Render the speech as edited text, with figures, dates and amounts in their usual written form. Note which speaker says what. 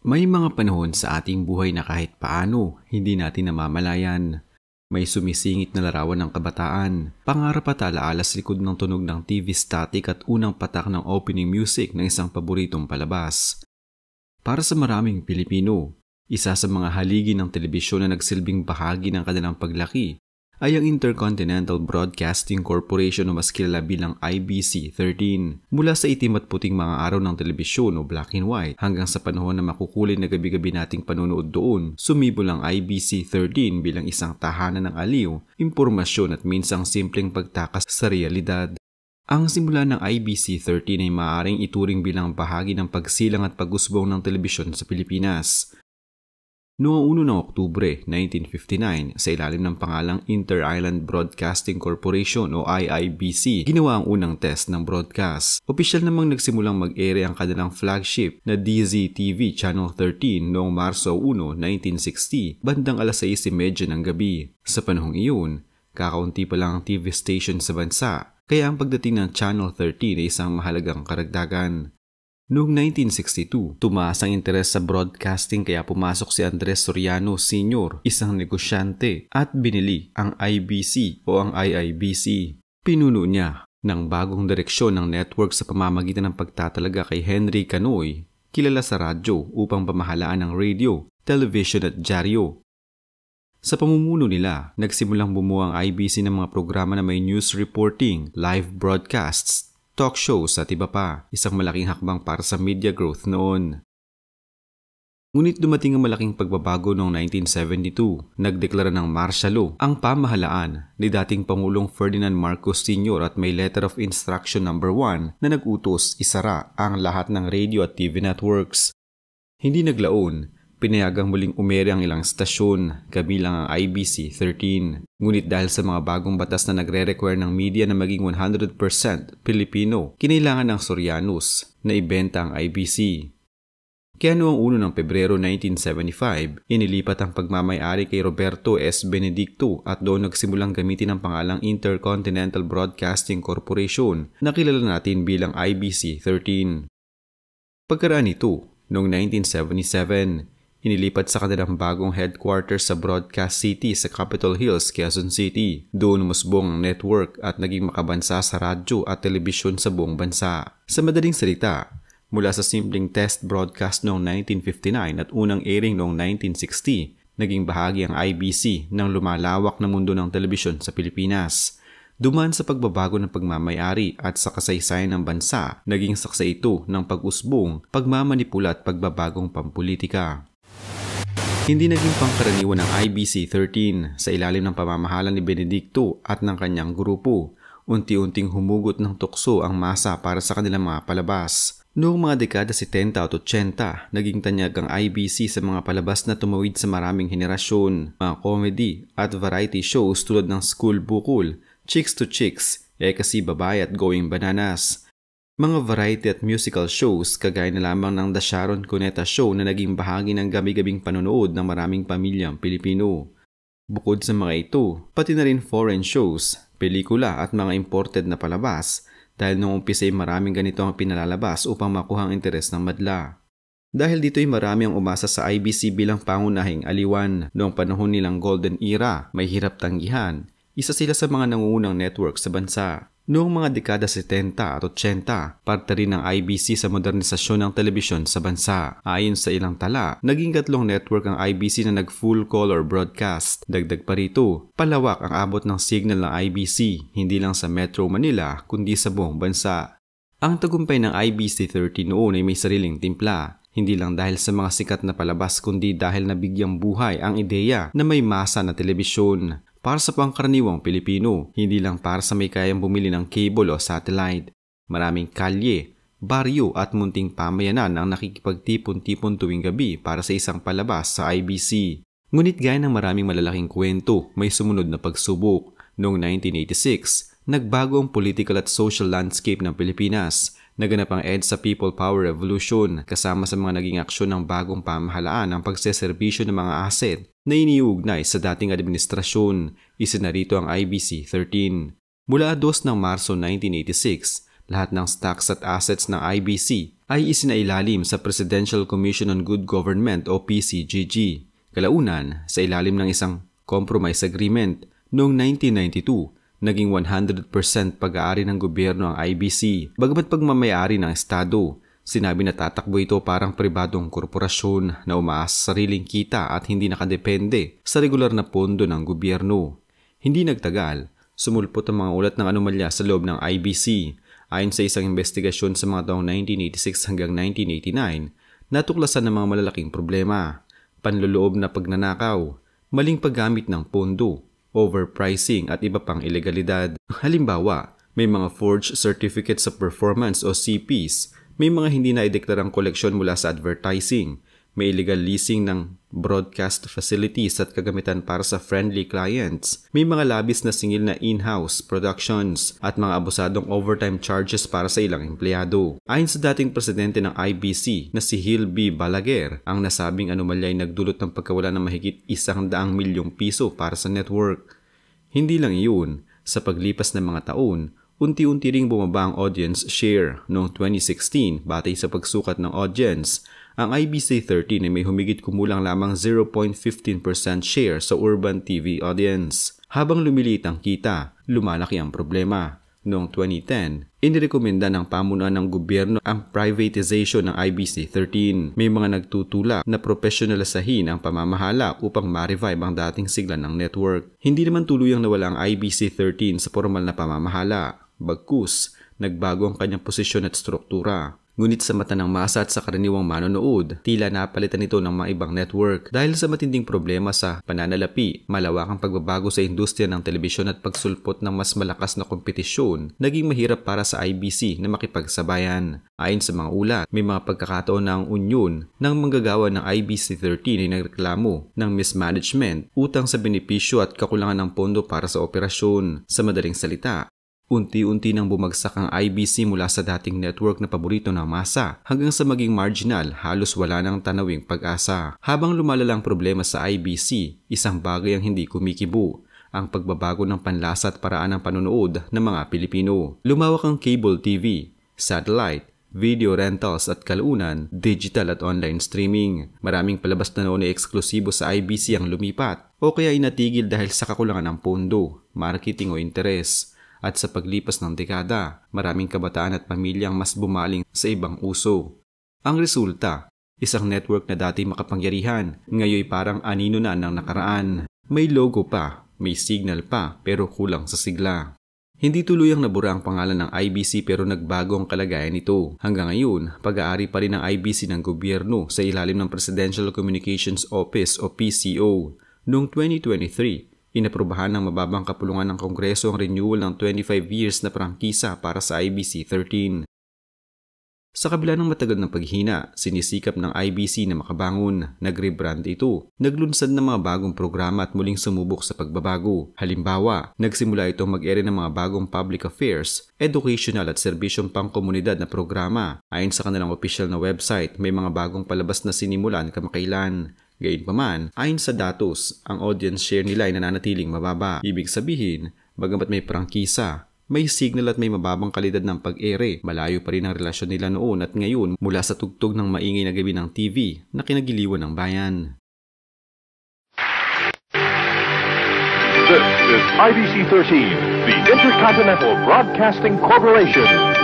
Speaker 1: May mga panahon sa ating buhay na kahit paano hindi natin namamalayan. May sumisingit na larawan ng kabataan, pangarap at alaala sa likod ng tunog ng TV static at unang patak ng opening music ng isang paboritong palabas. Para sa maraming Pilipino, isa sa mga haligi ng telebisyon na nagsilbing bahagi ng kanilang paglaki ay ang Intercontinental Broadcasting Corporation o mas kilala bilang IBC-13. Mula sa itim at puting mga araw ng telebisyon o black and white hanggang sa panahon na makukulay na gabi-gabi nating panunood doon, sumibol ang IBC-13 bilang isang tahanan ng aliw, impormasyon at minsang simpleng pagtakas sa realidad. Ang simula ng IBC-13 ay maaaring ituring bilang bahagi ng pagsilang at pag-usbong ng telebisyon sa Pilipinas. Noong 1 ng Oktubre 1959, sa ilalim ng pangalang Inter-Island Broadcasting Corporation o IIBC, ginawa ang unang test ng broadcast. Opisyal namang nagsimulang mag-ere ang kanilang flagship na DZTV Channel 13 noong Marso 1, 1960, bandang 6:30 ng gabi. Sa panahong iyon, kakaunti pa lang ang TV station sa bansa, kaya ang pagdating ng Channel 13 ay isang mahalagang karagdagan. Noong 1962, tumaas ang interes sa broadcasting kaya pumasok si Andres Soriano Sr., isang negosyante, at binili ang IBC o ang IIBC. Pinuno niya ng bagong direksyon ng network sa pamamagitan ng pagtatalaga kay Henry Canoy, kilala sa radyo upang pamahalaan ng radio, television at dyaryo. Sa pamumuno nila, nagsimulang bumuo ang IBC ng mga programa na may news reporting, live broadcasts, talk shows at iba pa, isang malaking hakbang para sa media growth noon. Ngunit dumating ang malaking pagbabago noong 1972, nagdeklara ng martial law ang pamahalaan ni dating Pangulong Ferdinand Marcos Sr. at may Letter of Instruction No. 1 na nag-utos isara ang lahat ng radio at TV networks. Hindi naglaon, pinayagang muling umere ang ilang stasyon, kabilang ang IBC-13. Ngunit dahil sa mga bagong batas na nagre-require ng media na maging 100% Pilipino, kinailangan ng Sorianos na ibenta ang IBC. Kaya noong 1 ng Pebrero 1975, inilipat ang pagmamay-ari kay Roberto S. Benedicto at doon nagsimulang gamitin ang pangalang Intercontinental Broadcasting Corporation na kilala natin bilang IBC-13. Pagkaraan nito, noong 1977, inilipat sa kanilang bagong headquarters sa Broadcast City sa Capitol Hills, Quezon City. Doon umusbong ang network at naging makabansa sa radyo at telebisyon sa buong bansa. Sa madaling salita, mula sa simpleng test broadcast noong 1959 at unang airing noong 1960, naging bahagi ang IBC ng lumalawak na mundo ng telebisyon sa Pilipinas. Duman sa pagbabago ng pagmamay-ari at sa kasaysayan ng bansa, naging saksa ito ng pag-usbong, pagmamanipula at pagbabagong pampulitika. Hindi naging pangkaraniwan ng IBC-13 sa ilalim ng pamamahala ni Benedicto at ng kanyang grupo. Unti-unting humugot ng tukso ang masa para sa kanilang mga palabas. Noong mga dekada 70 at 80, naging tanyag ang IBC sa mga palabas na tumawid sa maraming henerasyon, mga comedy at variety shows tulad ng School Bukol, Chicks to Chicks, Ekasi Babae at Going Bananas. Mga variety at musical shows kagaya na lamang ng The Sharon Cuneta Show na naging bahagi ng gabi-gabing panonood ng maraming pamilyang Pilipino. Bukod sa mga ito, pati na rin foreign shows, pelikula at mga imported na palabas dahil noong umpisa ay maraming ganito ang pinalalabas upang makuha ang interes ng madla. Dahil dito ay marami ang umasa sa IBC bilang pangunahing aliwan. Noong panahon nilang Golden Era, may hirap tanggihan. Isa sila sa mga nangungunang network sa bansa. Noong mga dekada 70 at 80, parte rin ng IBC sa modernisasyon ng telebisyon sa bansa. Ayon sa ilang tala, naging 3 network ang IBC na nag-full color broadcast. Dagdag pa rito, palawak ang abot ng signal ng IBC, hindi lang sa Metro Manila kundi sa buong bansa. Ang tagumpay ng IBC-13 noon ay may sariling timpla. Hindi lang dahil sa mga sikat na palabas kundi dahil nabigyang buhay ang ideya na may masa na telebisyon. Para sa pangkaraniwang Pilipino, hindi lang para sa may kayang bumili ng cable o satellite. Maraming kalye, baryo at munting pamayanan ang nakikipagtipon-tipon tuwing gabi para sa isang palabas sa IBC. Ngunit gaya ng maraming malalaking kwento, may sumunod na pagsubok. Noong 1986, nagbago ang political at social landscape ng Pilipinas. Naganap ang EDSA People Power Revolution kasama sa mga naging aksyon ng bagong pamahalaan ang pagseserbisyo ng mga asset na iniuugnay sa dating administrasyon. Isa na rito ang IBC-13. Mula 2 ng Marso 1986, lahat ng stocks at assets ng IBC ay isinailalim sa Presidential Commission on Good Government o PCGG. Kalaunan, sa ilalim ng isang compromise agreement noong 1992, naging 100% pag-aari ng gobyerno ang IBC. Bagamat pagmamayari ng Estado, sinabi na tatakbo ito parang pribadong korporasyon na umaasa sa sariling kita at hindi nakadepende sa regular na pondo ng gobyerno. Hindi nagtagal, sumulpot ang mga ulat ng anomalya sa loob ng IBC. Ayon sa isang investigasyon sa mga taong 1986 hanggang 1989, natuklasan ng mga malalaking problema, panloloob na pagnanakaw, maling paggamit ng pondo, overpricing at iba pang ilegalidad. Halimbawa, may mga forged certificates of performance o CPs, may mga hindi na-ideklarang koleksyon mula sa advertising, may illegal leasing ng broadcast facilities at kagamitan para sa friendly clients, may mga labis na singil na in-house productions at mga abusadong overtime charges para sa ilang empleyado. Ayon sa dating presidente ng IBC na si Gil B. Balaguer, ang nasabing anomalya ay nagdulot ng pagkawala ng mahigit 100 milyong piso para sa network. Hindi lang iyon, sa paglipas ng mga taon, unti-unti ring bumaba ang audience share. Noong 2016, batay sa pagsukat ng audience, ang IBC13 ay may humigit kumulang lamang 0.15% share sa urban TV audience. Habang lumiliit ang kita, lumalaki ang problema. Noong 2010, inirekomenda ng pamunuan ng gobyerno ang privatization ng IBC13. May mga nagtutulak na professionalisahin ang pamamahala upang ma-revive ang dating sigla ng network. Hindi naman tuluyang nawala ang IBC13 sa formal na pamamahala. Bagkus, nagbago ang kanyang posisyon at struktura. Ngunit sa mata ng masa at sa karaniwang manonood, tila napalitan ito ng mga ibang network dahil sa matinding problema sa pananalapi, malawakang pagbabago sa industriya ng telebisyon at pagsulpot ng mas malakas na kompetisyon, naging mahirap para sa IBC na makipagsabayan. Ayon sa mga ulat, may mga pagkakataon na ang unyon ng manggagawa ng IBC13 ay nagreklamo ng mismanagement, utang sa benepisyo at kakulangan ng pondo para sa operasyon. Sa madaling salita, unti-unti nang bumagsak ang IBC mula sa dating network na paborito ng masa hanggang sa maging marginal, halos wala nang tanawing pag-asa. Habang lumalala ang problema sa IBC, isang bagay ang hindi kumikibo, ang pagbabago ng panlasa at paraan ng panonood ng mga Pilipino. Lumawak ang cable TV, satellite, video rentals at kalaunan, digital at online streaming. Maraming palabas na noon ay eksklusibo sa IBC ang lumipat o kaya ay natigil dahil sa kakulangan ng pondo, marketing o interes. At sa paglipas ng dekada, maraming kabataan at pamilyang mas bumaling sa ibang uso. Ang resulta, isang network na dati makapangyarihan, ngayon parang anino na ng nakaraan. May logo pa, may signal pa, pero kulang sa sigla. Hindi tuluyang nabura ang pangalan ng IBC pero nagbago ang kalagayan nito. Hanggang ngayon, pag-aari pa rin ng IBC ng gobyerno sa ilalim ng Presidential Communications Office o PCO. Noong 2023, inaprubahan ng mababang kapulungan ng Kongreso ang renewal ng 25 years na prangkisa para sa IBC13. Sa kabila ng matagal na paghina, sinisikap ng IBC na makabangon, nag-rebrand ito, naglunsad ng mga bagong programa at muling sumubok sa pagbabago. Halimbawa, nagsimula itong mag-ere ng mga bagong public affairs, educational at serbisyong pangkomunidad na programa. Ayon sa kanilang opisyal na website, may mga bagong palabas na sinimulan kamakailan. Gayunpaman, ayon sa datos, ang audience share nila ay nananatiling mababa. Ibig sabihin, bagamat may prangkisa, may signal at may mababang kalidad ng pag-ere, malayo pa rin ang relasyon nila noon at ngayon mula sa tugtog ng maingay na gabi ng TV na kinagiliwan ng bayan.
Speaker 2: This is IBC 13, the Intercontinental Broadcasting Corporation.